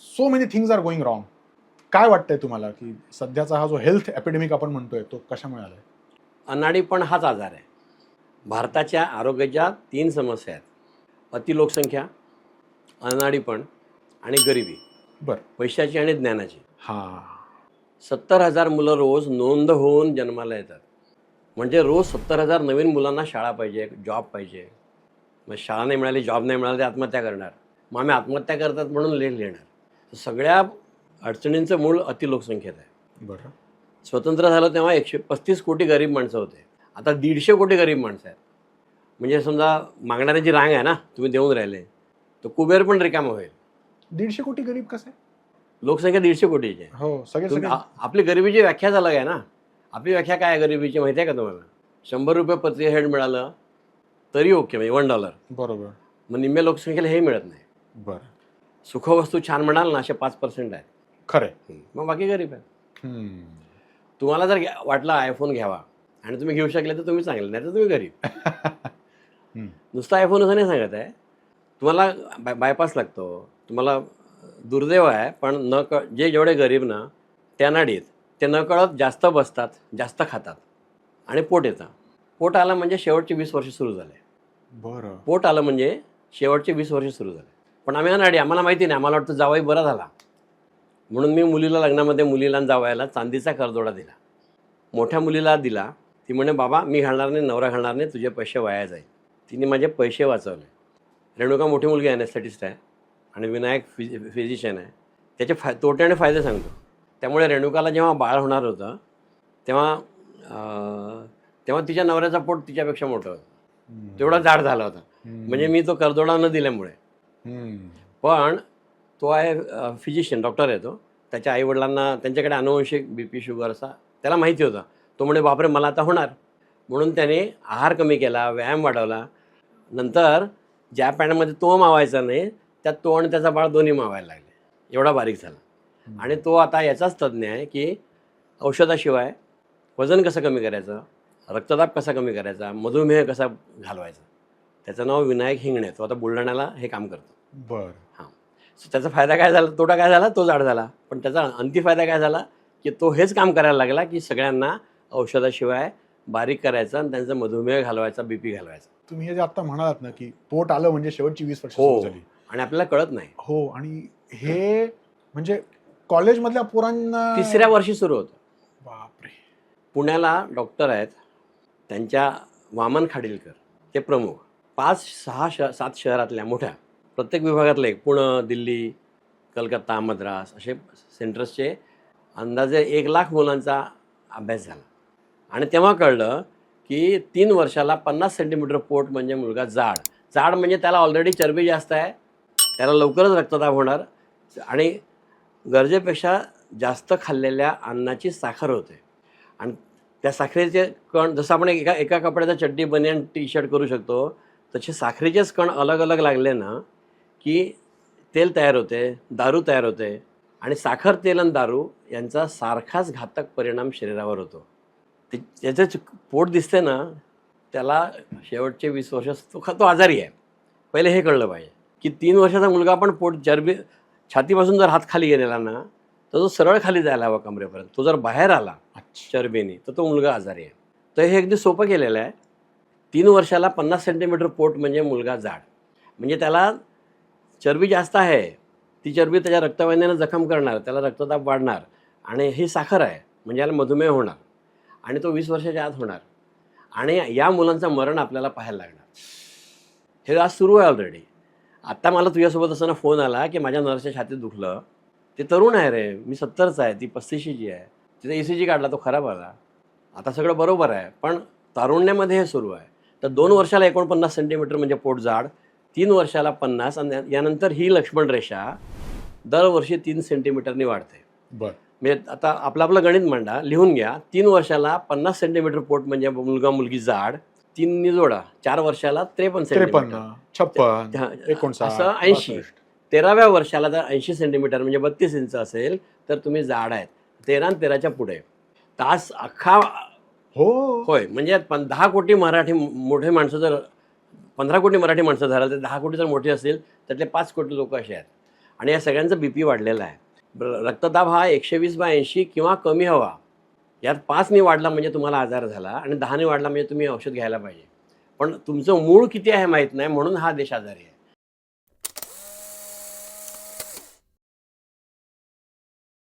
So many things are going wrong. काय वाटतंय तुम्हाला की सध्याचा हा जो हेल्थ एपिडेमिक आपण म्हणतोय तो कशामुळे आलाय? अनाडीपण हाच आजार आहे. भारताच्या आरोग्याच्या 3 समस्या आहेत. अतिलोकसंख्या, अनाडीपण आणि गरिबी. बरं. पैशाची आणि ज्ञानाची. हां. 70,000 मुलं रोज नोंद होऊन जन्माला येतात. म्हणजे रोज 70,000 नवीन मुलांना शाळा पाहिजे, जॉब पाहिजे. मग शाळा नाही मिळाली, जॉब नाही मिळाला, ते आत्महत्या करणार. मग आम्ही आत्महत्या करतात म्हणून लेख लिहिणार. सगळ्या अडचणींचं मूळ अतिलोकसंख्येत आहे. बरं. स्वतंत्र झालं तेव्हा 135 कोटी गरीब माणसं होते. आता 150 कोटी गरीब माणसं आहेत. म्हणजे समजा मागणाऱ्याची रांग आहे ना, तुम्ही देऊन राहिले, तर कुबेर पण रिकामा होईल. 150 कोटी गरीब कसं आहे? लोकसंख्या 150 कोटीची आहे. हो, सगळे आपली गरिबीची व्याख्याच अलग आहे ना. आपली व्याख्या काय आहे गरिबीची माहिती आहे का तुम्हाला? 100 रुपये प्रति हेड मिळालं तरी ओके, म्हणजे $1. बरोबर. मग निम्म्या लोकसंख्येला हे मिळत नाही. बरं. सुखवस्तू छान म्हणाल ना, असे 5% आहेत. खरंय. मग बाकी गरीब आहे. तुम्हाला जर वाटलं आयफोन घ्यावा आणि तुम्ही घेऊ शकले तर तुम्ही चांगले, नाही तर तुम्ही गरीब. नुसता आयफोन असं नाही सांगत आहे. तुम्हाला बायपास लागतो, तुम्हाला दुर्दैव आहे, पण जे जेवढे गरीब ना त्या नाडीत ते न कळत जास्त बसतात, जास्त खातात आणि पोट येतं. पोट आलं म्हणजे शेवटचे 20 वर्ष सुरू झाले. बरं. पोट आलं म्हणजे शेवटचे 20 वर्ष सुरू झाले. पण आम्ही अनाडी, आम्हाला माहिती नाही. आम्हाला वाटतं जावाई बरा झाला म्हणून मी मुलीला लग्नामध्ये मुलीला जावयाला चांदीचा करदोडा दिला. मोठ्या मुलीला दिला. ती म्हणे बाबा मी घालणार नाही, नवरा घालणार नाही, तुझे पैसे वाया जाईल. तिने माझे पैसे वाचवले. रेणुका मोठी मुलगी एनेस्थेटिस्ट आहे आणि विनायक फिजिशियन आहे. त्याचे तोटे आणि फायदे सांगतो. त्यामुळे रेणुकाला जेव्हा बाळ होणार होतं तेव्हा तेव्हा तिच्या नवऱ्याचा पोट तिच्यापेक्षा मोठं होतं. तेवढा जाड झाला होता. म्हणजे मी तो करदोडा न दिल्यामुळे. पण तो आहे फिजिशियन, डॉक्टर आहे तो. त्याच्या आईवडिलांना त्यांच्याकडे अनुवंशिक BP शुगर असा त्याला माहिती होता. तो म्हणे बापरे मला आता होणार. म्हणून त्याने आहार कमी केला, व्यायाम वाढवला. नंतर ज्या पॅन्टमध्ये तो मावायचा नाही त्यात तो आणि त्याचा बाळ दोन्ही मावायला लागले. एवढा बारीक झाला. आणि तो आता याचाच तज्ज्ञ आहे की औषधाशिवाय वजन कसं कमी करायचं, रक्तदाब कसा कमी करायचा, मधुमेह कसा घालवायचा. त्याचं नाव विनायक हिंगणे. तो आता बुलढाण्याला हे काम करतो. बरं. हां. सो त्याचा फायदा काय झाला, तोटा काय झाला, तो जाड झाला. पण त्याचा अंती फायदा काय झाला की तो हेच काम करायला लागला की सगळ्यांना औषधाशिवाय बारीक करायचं आणि त्यांचा मधुमेह घालवायचा, BP घालवायचा. तुम्ही हे जे आता म्हणालात ना की पोट आलं म्हणजे शेवटची 20 वर्ष हो. सुरू झाली. आणि आपल्याला कळत नाही. हो. आणि हे म्हणजे कॉलेजमधल्या पोरांना 3ऱ्या वर्षी सुरू होतं. बापरे. पुण्याला डॉक्टर आहेत, त्यांच्या वामन खाडीलकर, ते प्रमुख. 5, 6, 7 शहरातल्या मोठ्या प्रत्येक विभागातले पुणे, दिल्ली, कलकत्ता, मद्रास असे सेंटर्सचे अंदाजे 1,00,000 मुलांचा अभ्यास झाला. आणि तेव्हा कळलं की 3 वर्षाला 50 सेंटीमीटर पोट म्हणजे मुलगा जाड. जाड म्हणजे त्याला ऑलरेडी चरबी जास्त आहे, त्याला लवकरच रक्तदाब होणार आणि गरजेपेक्षा जास्त खाल्लेल्या अन्नाची साखर होते. आणि त्या साखरेचे कण जसं आपण एका कपड्याचा चड्डी, बनियान, T-शर्ट करू शकतो, तसे साखरेचेच कण अलग अलग लागले ना की तेल तयार होते, दारू तयार होते. आणि साखर, तेल आणि दारू यांचा सारखाच घातक परिणाम शरीरावर होतो. त्याचं पोट दिसते ना त्याला शेवटचे 20 वर्ष तो आजारी आहे. पहिले हे कळलं पाहिजे की 3 वर्षाचा मुलगा पण पोट चरबी छातीपासून जर हात खाली गेलेला ना तर तो सरळ खाली जायला हवा कमरेपर्यंत. तो जर बाहेर आला चरबीने तर तो मुलगा आजारी आहे. तर हे अगदी सोपं केलेलं आहे. 3 वर्षाला 50 सेंटीमीटर पोट म्हणजे मुलगा जाड. म्हणजे त्याला चरबी जास्त आहे, ती चरबी त्याच्या रक्तवाहिन्यानं जखम करणार, त्याला रक्तदाब वाढणार आणि ही साखर आहे म्हणजे याला मधुमेह होणार आणि तो 20 वर्षाच्या आत होणार. आणि या मुलांचं मरण आपल्याला पाहायला लागणार. हे आज सुरू आहे ऑलरेडी. आत्ता मला तुझ्यासोबत असताना फोन आला की माझ्या नर्सच्या छातीत दुखलं. ते तरुण आहे रे, मी 70चा आहे, ती 35ची आहे. तिचा ECG काढला, तो खराब आला. आता सगळं बरोबर आहे, पण तारुण्यामध्ये हे सुरू आहे. तर 2 वर्षाला 49 सेंटीमीटर म्हणजे पोट जाड, 3 वर्षाला 50 आणि यानंतर ही लक्ष्मण रेषा दरवर्षी 3 सेंटीमीटरनी वाढते. बरं. म्हणजे आता आपलं गणित मांडा, लिहून घ्या. 3 वर्षाला 50 सेंटीमीटर पोट म्हणजे मुलगा मुलगी जाड, 3 जोडा, 4 वर्षाला 53 सेंटीमीटर, 53, 59, असं 80. 13व्या वर्षाला जर 80 सेंटीमीटर म्हणजे 32 इंच असेल तर तुम्ही जाड आहेत. 13 आणि 13च्या पुढे तास अख्खा. हो. होय. म्हणजे 10 कोटी मराठी मोठे माणसं जर 15 कोटी मराठी माणसं झालं तर 10 कोटी जर मोठी असतील त्यातले 5 कोटी लोक असे आहेत. आणि या सगळ्यांचा BP वाढलेला आहे. रक्तदाब हा 120/80 किंवा कमी हवा. यात 5ने वाढला म्हणजे तुम्हाला आजार झाला आणि 10ने वाढला म्हणजे तुम्ही औषध घ्यायला पाहिजे. पण तुमचं मूळ किती आहे माहीत नाही, म्हणून हा देश आजारी आहे.